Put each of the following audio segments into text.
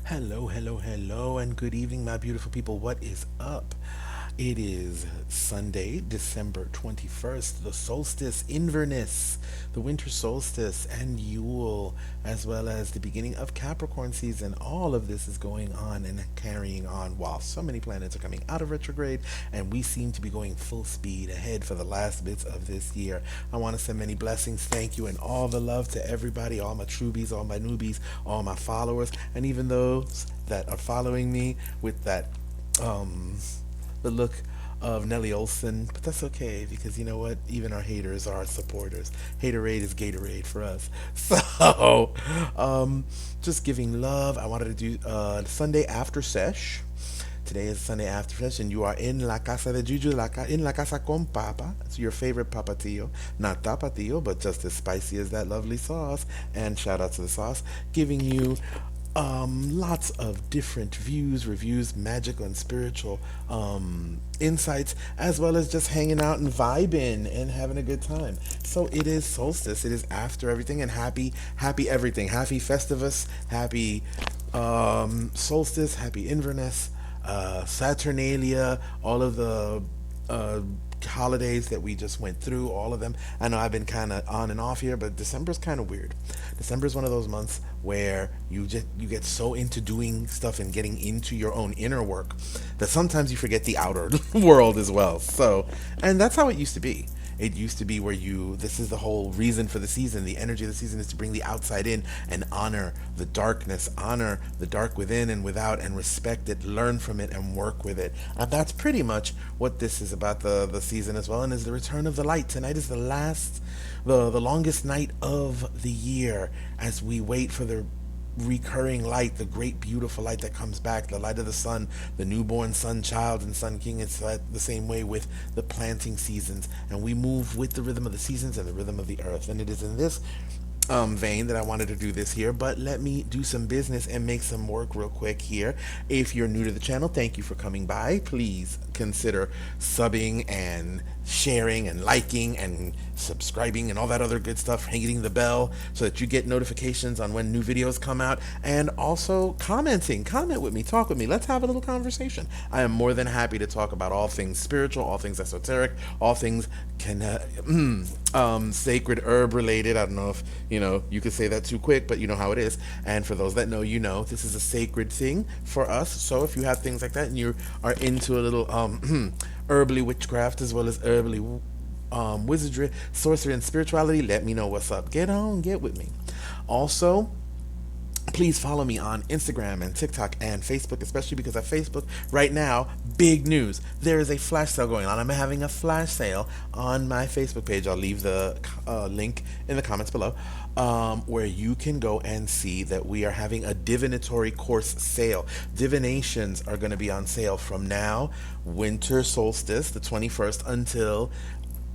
Hello, hello, hello, and good evening, my beautiful people. What is up? It is Sunday, December 21st, the solstice, Inverness, the winter solstice, and Yule, as well as the beginning of Capricorn season. All of this is going on and carrying on while so many planets are coming out of retrograde, and we seem to be going full speed ahead for the last bits of this year. I want to send many blessings, thank you, and all the love to everybody, all my trubies, all my newbies, all my followers, and even those that are following me with that um the look of Nelly Olson, but that's okay because you know what? Even our haters are our supporters. Haterade is Gatorade for us. So, um, just giving love. I wanted to do Sunday AfterSesh. Today is Sunday AfterSesh, and you are in La Casa de Juju, in La Casa con Papa. It's your favorite Papatillo. Not Tapatillo, but just as spicy as that lovely sauce. And shout out to the sauce. Giving you lots of different views, reviews, magical and spiritual insights, as well as just hanging out and vibing and having a good time. So it is solstice. It is after everything, and happy everything. Happy Festivus. Happy solstice. Happy Inverness. Saturnalia. All of the uh, holidays that we just went through, all of them. I know I've been kind of on and off here, but December's kind of weird. December is one of those months where you get so into doing stuff and getting into your own inner work that sometimes you forget the outer world as well. So, and that's how it used to be. It used to be where this is the whole reason for the season. The energy of the season is to bring the outside in and honor the darkness, honor the dark within and without, and respect it, learn from it, and work with it. And that's pretty much what this is about, the season as well, and is the return of the light. Tonight is the longest night of the year as we wait for the recurring light, the great beautiful light that comes back, the light of the sun, the newborn sun child and sun king. It's the same way with the planting seasons, and we move with the rhythm of the seasons and the rhythm of the earth. And it is in this vein that I wanted to do this here, but let me do some business and make some work real quick here. If you're new to the channel, thank you for coming by. Please consider subbing and sharing and liking and subscribing and all that other good stuff, hitting the bell so that you get notifications on when new videos come out, and also comment with me, talk with me, let's have a little conversation. I am more than happy to talk about all things spiritual, all things esoteric, all things sacred herb related. I don't know if you could say that too quick, but you know how it is. And for those that know, this is a sacred thing for us. So if you have things like that and you are into a little herbally witchcraft as well as herbally wizardry, sorcery, and spirituality, let me know what's up. Get with me. Also, please follow me on Instagram and TikTok and Facebook, especially because at Facebook right now, big news. There is a flash sale going on. I'm having a flash sale on my Facebook page. I'll leave the link in the comments below, where you can go and see that we are having a divinatory course sale. Divinations are going to be on sale from now, winter solstice, the 21st, until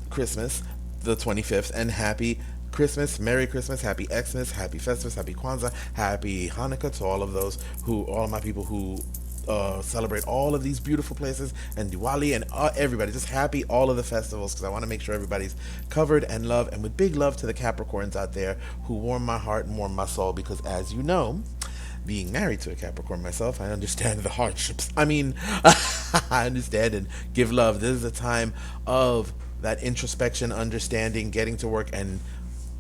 Christmas, the 25th, and happy Christmas, Merry Christmas, Happy Xmas, Happy Festivus, Happy Kwanzaa, Happy Hanukkah to all of my people who celebrate all of these beautiful places, and Diwali, and everybody. Just happy all of the festivals, because I want to make sure everybody's covered and loved, and with big love to the Capricorns out there who warm my heart and warm my soul, because as you know, being married to a Capricorn myself, I understand the hardships. I mean, I understand and give love. This is a time of that introspection, understanding, getting to work, and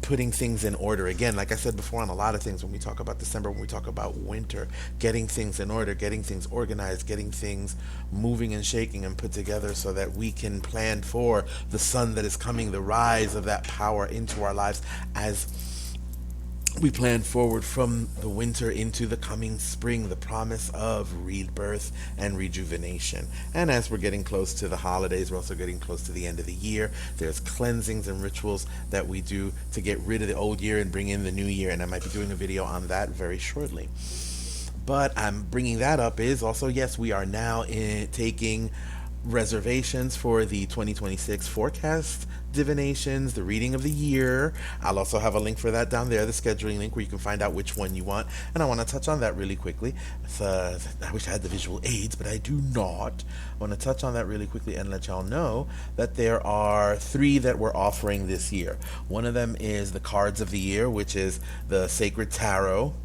putting things in order. Again, like I said before, on a lot of things, when we talk about December, when we talk about winter, getting things in order, getting things organized, getting things moving and shaking and put together so that we can plan for the sun that is coming, the rise of that power into our lives as we plan forward from the winter into the coming spring, the promise of rebirth and rejuvenation. And as we're getting close to the holidays, we're also getting close to the end of the year. There's cleansings and rituals that we do to get rid of the old year and bring in the new year, and I might be doing a video on that very shortly. But I'm bringing that up is also, yes, we are now taking reservations for the 2026 forecast divinations, the reading of the year. I'll also have a link for that down there, the scheduling link, where you can find out which one you want. And I want to touch on that really quickly. I wish I had the visual aids, but I do not. I want to touch on that really quickly and let y'all know that there are 3 that we're offering this year. One of them is the cards of the year, which is the Sacred Tarot,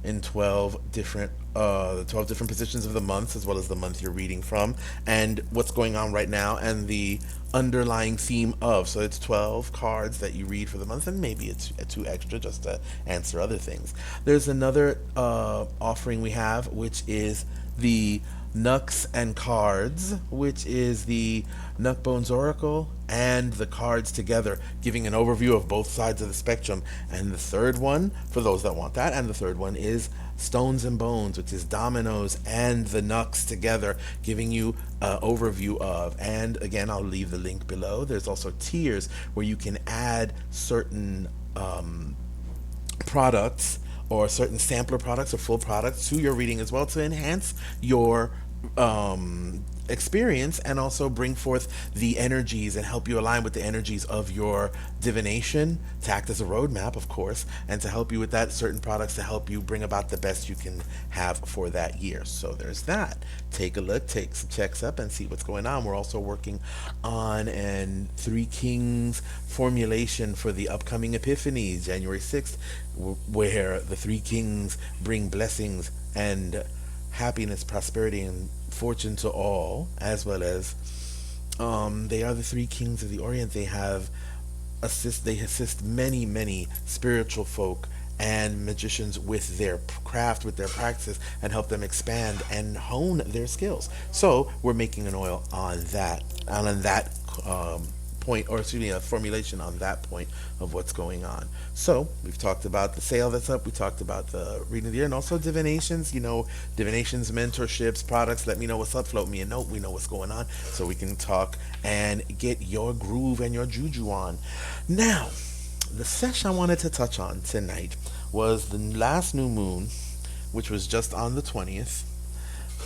in 12 different positions of the months, as well as the month you're reading from, and what's going on right now, and the underlying theme of. So it's 12 cards that you read for the month, and maybe it's two extra just to answer other things. There's another offering we have, which is the Nux and Cards, which is the Nut Bones Oracle and the cards together, giving an overview of both sides of the spectrum. And the third one, for those that want that, and the third one is Stones and Bones, which is dominoes and the Nux together, giving you an overview of. And again, I'll leave the link below. There's also tiers where you can add certain products or certain sampler products or full products to your reading as well, to enhance your experience, and also bring forth the energies and help you align with the energies of your divination, to act as a roadmap, of course, and to help you with that, certain products to help you bring about the best you can have for that year. So there's that. Take a look, take some checks up, and see what's going on. We're also working on an Three Kings formulation for the upcoming Epiphany, January 6th, where the Three Kings bring blessings and happiness, prosperity, and fortune to all, as well as they are the three kings of the Orient. They assist many spiritual folk and magicians with their craft, with their practice, and help them expand and hone their skills. So we're making an oil on that, and on that point, or excuse me, a formulation on that point of what's going on. So we've talked about the sale that's up. We talked about the reading of the year, and also divinations. Divinations, mentorships, products. Let me know what's up. Float me a note. We know what's going on, so we can talk and get your groove and your juju on. Now, the sesh I wanted to touch on tonight was the last new moon, which was just on the 20th,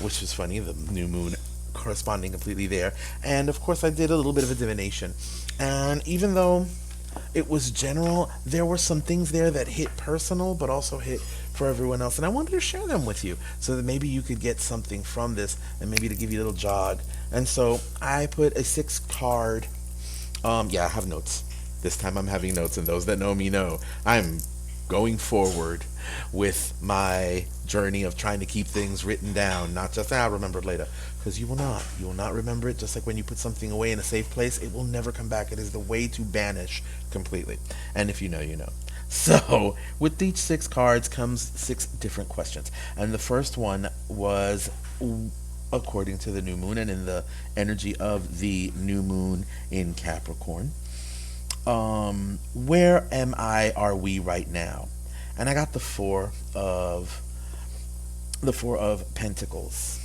which is funny, the new moon corresponding completely there. And of course I did a little bit of a divination, and even though it was general, there were some things there that hit personal but also hit for everyone else, and I wanted to share them with you so that maybe you could get something from this, and maybe to give you a little jog. And so I put a 6 card, I have notes this time. I'm having notes, and those that know me know I'm going forward with my journey of trying to keep things written down, not just I'll remember it later, because you will not remember it. Just like when you put something away in a safe place, it will never come back. It is the way to banish completely, and if you know, you know. So with each 6 cards comes 6 different questions, and the first one was according to the new moon and in the energy of the new moon in Capricorn. Where are we right now? And I got the four of pentacles,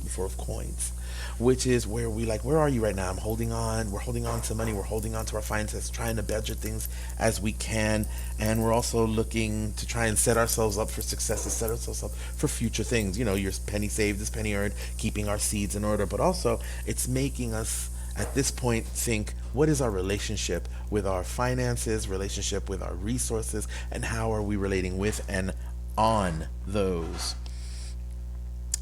the 4 of coins, which is where where are you right now? We're holding on to money, we're holding on to our finances, trying to budget things as we can, and we're also looking to try and set ourselves up for success, to set ourselves up for future things. Your penny saved is penny earned, keeping our seeds in order, but also it's making us at this point think, what is our relationship with our finances, relationship with our resources, and how are we relating with and on those?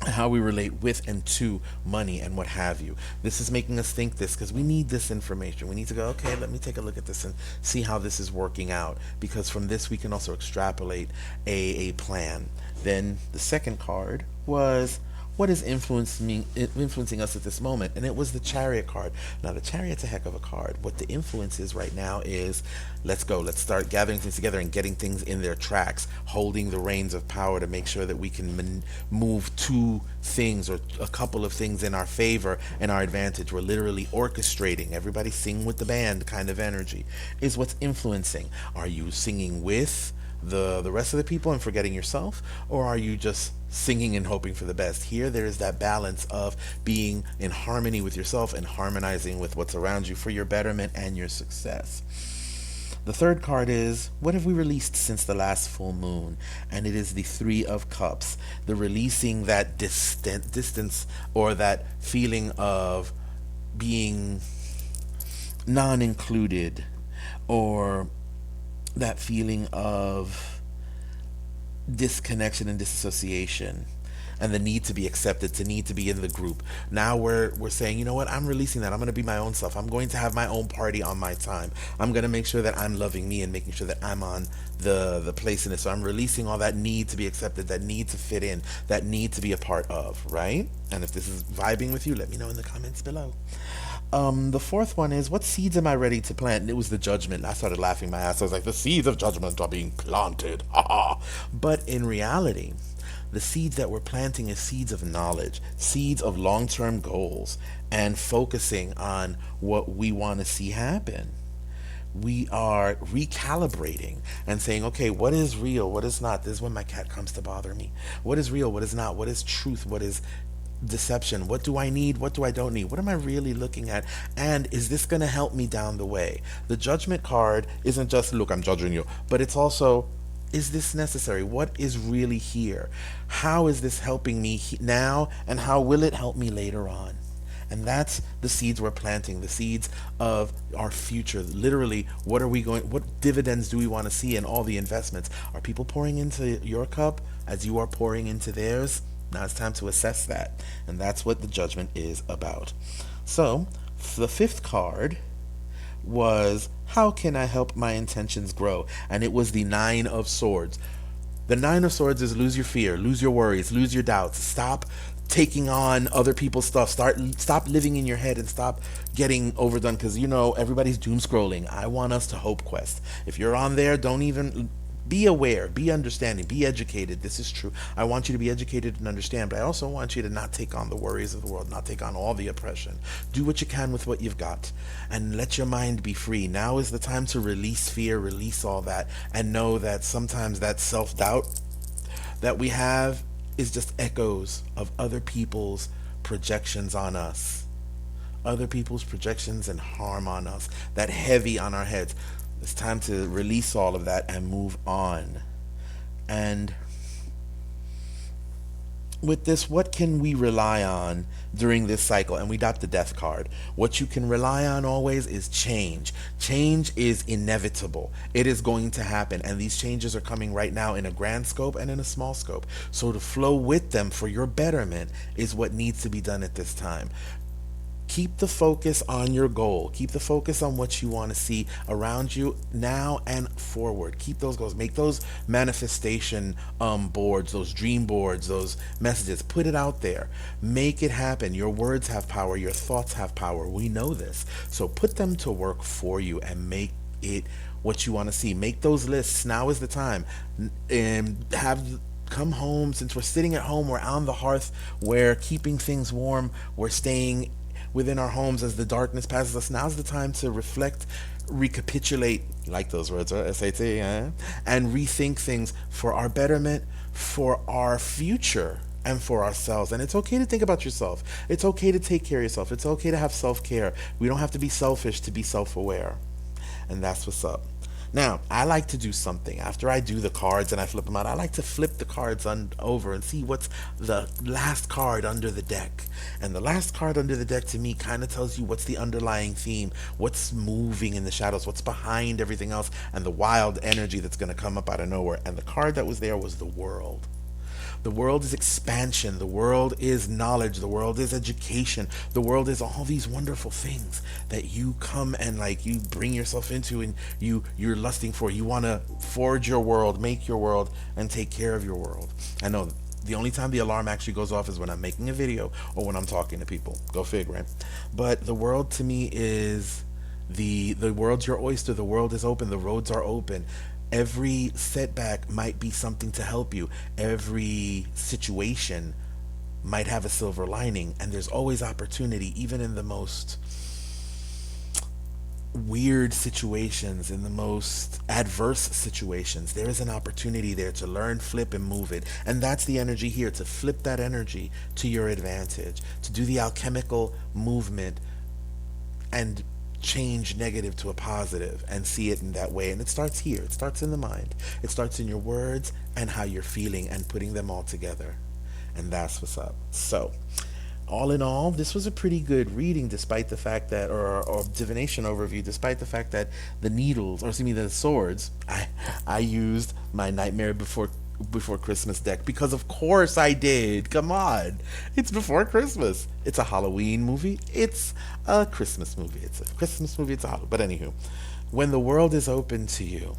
How we relate with and to money and what have you. This is making us think this because we need this information. We need to go, okay, let me take a look at this and see how this is working out, because from this we can also extrapolate a plan. Then the second card was, what is influencing us at this moment? And it was the Chariot card. Now, the Chariot's a heck of a card. What the influence is right now is, let's go. Let's start gathering things together and getting things in their tracks, holding the reins of power to make sure that we can move 2 things or a couple of things in our favor and our advantage. We're literally orchestrating. Everybody sing with the band kind of energy is what's influencing. Are you singing with the rest of the people and forgetting yourself, or are you just singing and hoping for the best? Here there is that balance of being in harmony with yourself and harmonizing with what's around you for your betterment and your success. The third card is, what have we released since the last full moon? And it is the 3 of Cups, the releasing that distance, or that feeling of being non-included, or that feeling of disconnection and disassociation. and the need to be accepted, to need to be in the group. Now we're saying, you know what, I'm releasing that. I'm going to be my own self. I'm going to have my own party on my time. I'm going to make sure that I'm loving me and making sure that I'm on the place in it. So I'm releasing all that need to be accepted, that need to fit in, that need to be a part of, right? And if this is vibing with you, let me know in the comments below. The fourth one is, what seeds am I ready to plant? And it was the judgment. I started laughing my ass. I was like, the seeds of judgment are being planted. But in reality, the seeds that we're planting is seeds of knowledge, seeds of long-term goals, and focusing on what we want to see happen. We are recalibrating and saying, okay, what is real, what is not? This is when my cat comes to bother me. What is real, what is not? What is truth, what is deception? What do I need, what do I don't need? What am I really looking at? And is this going to help me down the way? The judgment card isn't just, look, I'm judging you, but it's also, is this necessary? What is really here? How is this helping me now, and how will it help me later on? And that's the seeds we're planting, the seeds of our future. Literally, what dividends do we want to see in all the investments? Are people pouring into your cup as you are pouring into theirs? Now it's time to assess that. And that's what the judgment is about. So, the fifth card was, how can I help my intentions grow? And it was the Nine of Swords. The Nine of Swords is lose your fear, lose your worries, lose your doubts. Stop taking on other people's stuff. Stop living in your head and stop getting overdone, because everybody's doom scrolling. I want us to hope quest. If you're on there, don't even be aware, be understanding, be educated. This is true. I want you to be educated and understand, but I also want you to not take on the worries of the world, not take on all the oppression. Do what you can with what you've got and let your mind be free. Now is the time to release fear, release all that, and know that sometimes that self-doubt that we have is just echoes of other people's projections on us. Other people's projections and harm on us. That heavy on our heads. It's time to release all of that and move on. And with this, what can we rely on during this cycle? And we got the death card. What you can rely on always is change. Change is inevitable. It is going to happen. And these changes are coming right now in a grand scope and in a small scope. So to flow with them for your betterment is what needs to be done at this time. Keep the focus on your goal. Keep the focus on what you want to see around you now and forward. Keep those goals. Make those manifestation boards, those dream boards, those messages. Put it out there. Make it happen. Your words have power. Your thoughts have power. We know this. So put them to work for you and make it what you want to see. Make those lists. Now is the time. And come home. Since we're sitting at home, we're on the hearth, we're keeping things warm, we're staying within our homes as the darkness passes us. Now's the time to reflect, recapitulate, like those words, right? SAT, and rethink things for our betterment, for our future, and for ourselves. And it's okay to think about yourself. It's okay to take care of yourself. It's okay to have self-care. We don't have to be selfish to be self-aware. And that's what's up. Now, I like to do something. After I do the cards and I flip them out, I like to flip the cards over and see what's the last card under the deck. And the last card under the deck to me kind of tells you what's the underlying theme, what's moving in the shadows, what's behind everything else, and the wild energy that's going to come up out of nowhere. And the card that was there was the World. The world is expansion. The world is knowledge. The world is education. The world is all these wonderful things that you come and you bring yourself into and you're lusting for. You want to forge your world, make your world, and take care of your world. I know the only time the alarm actually goes off is when I'm making a video or when I'm talking to people. Go figure, right? But the world to me is the world's your oyster. The world is open. The roads are open. Every setback might be something to help you. Every situation might have a silver lining, and there's always opportunity, even in the most weird situations, in the most adverse situations. There is an opportunity there to learn, flip, and move it. And that's the energy here, to flip that energy to your advantage, to do the alchemical movement and change negative to a positive and see it in that way. And it starts here. It starts in the mind. It starts in your words and how you're feeling and putting them all together. And that's what's up. So all in all, this was a pretty good reading, despite the fact that, or divination overview, despite the fact that the needles, or excuse me, the swords, I used my Nightmare Before before Christmas deck? Because of course I did. Come on. It's before Christmas. It's a Halloween movie. It's a Christmas movie. It's a Christmas movie. It's a Halloween. But anywho, when the world is open to you,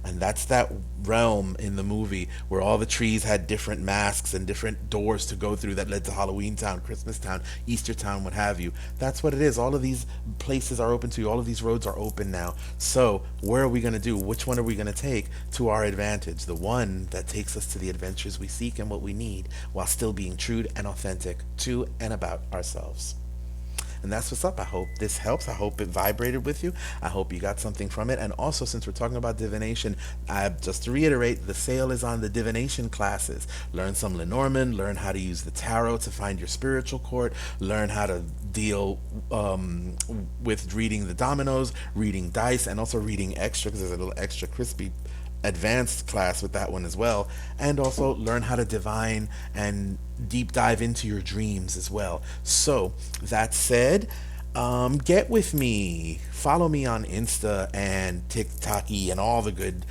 and that's that realm in the movie where all the trees had different masks and different doors to go through that led to Halloween Town, Christmas Town, Easter Town, what have you. That's what it is. All of these places are open to you. All of these roads are open now. So where are we going to do? Which one are we going to take to our advantage? The one that takes us to the adventures we seek and what we need, while still being true and authentic to and about ourselves. And that's what's up. I hope this helps. I hope it vibrated with you. I hope you got something from it. And also, since we're talking about divination, just to reiterate, the sale is on the divination classes. Learn some Lenormand, learn how to use the tarot to find your spiritual court, learn how to deal with reading the dominoes, reading dice, and also reading extra, because there's a little extra crispy advanced class with that one as well. And also learn how to divine and deep dive into your dreams as well. So that said, get with me, follow me on Insta and TikTok and all the good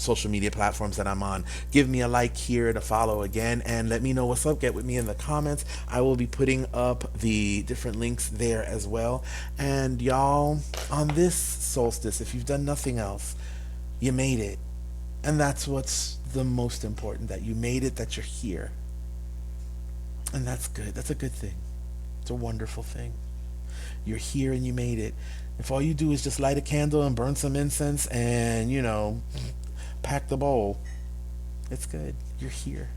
social media platforms that I'm on. Give me a like here, to follow again, and let me know what's up. Get with me in the comments. I will be putting up the different links there as well. And y'all, on this solstice, if you've done nothing else, you made it. And that's what's the most important, that you made it, that you're here. And that's good. That's a good thing. It's a wonderful thing. You're here and you made it. If all you do is just light a candle and burn some incense and, pack the bowl, it's good. You're here.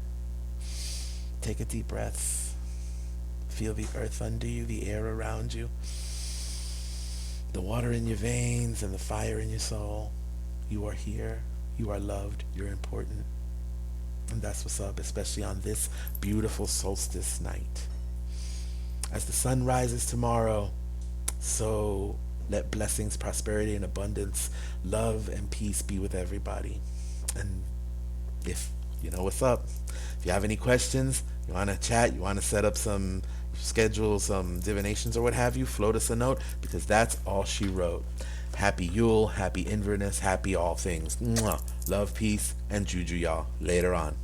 Take a deep breath. Feel the earth under you, the air around you, the water in your veins and the fire in your soul. You are here. You are loved. You're important. And that's what's up, especially on this beautiful solstice night. As the sun rises tomorrow, so let blessings, prosperity, and abundance, love, and peace be with everybody. And if you know what's up, if you have any questions, you want to chat, you want to set up some, schedule some divinations or what have you, float us a note, because that's all she wrote. Happy Yule, happy Inverness, happy all things. Mwah. Love, peace, and Juju, y'all. Later on.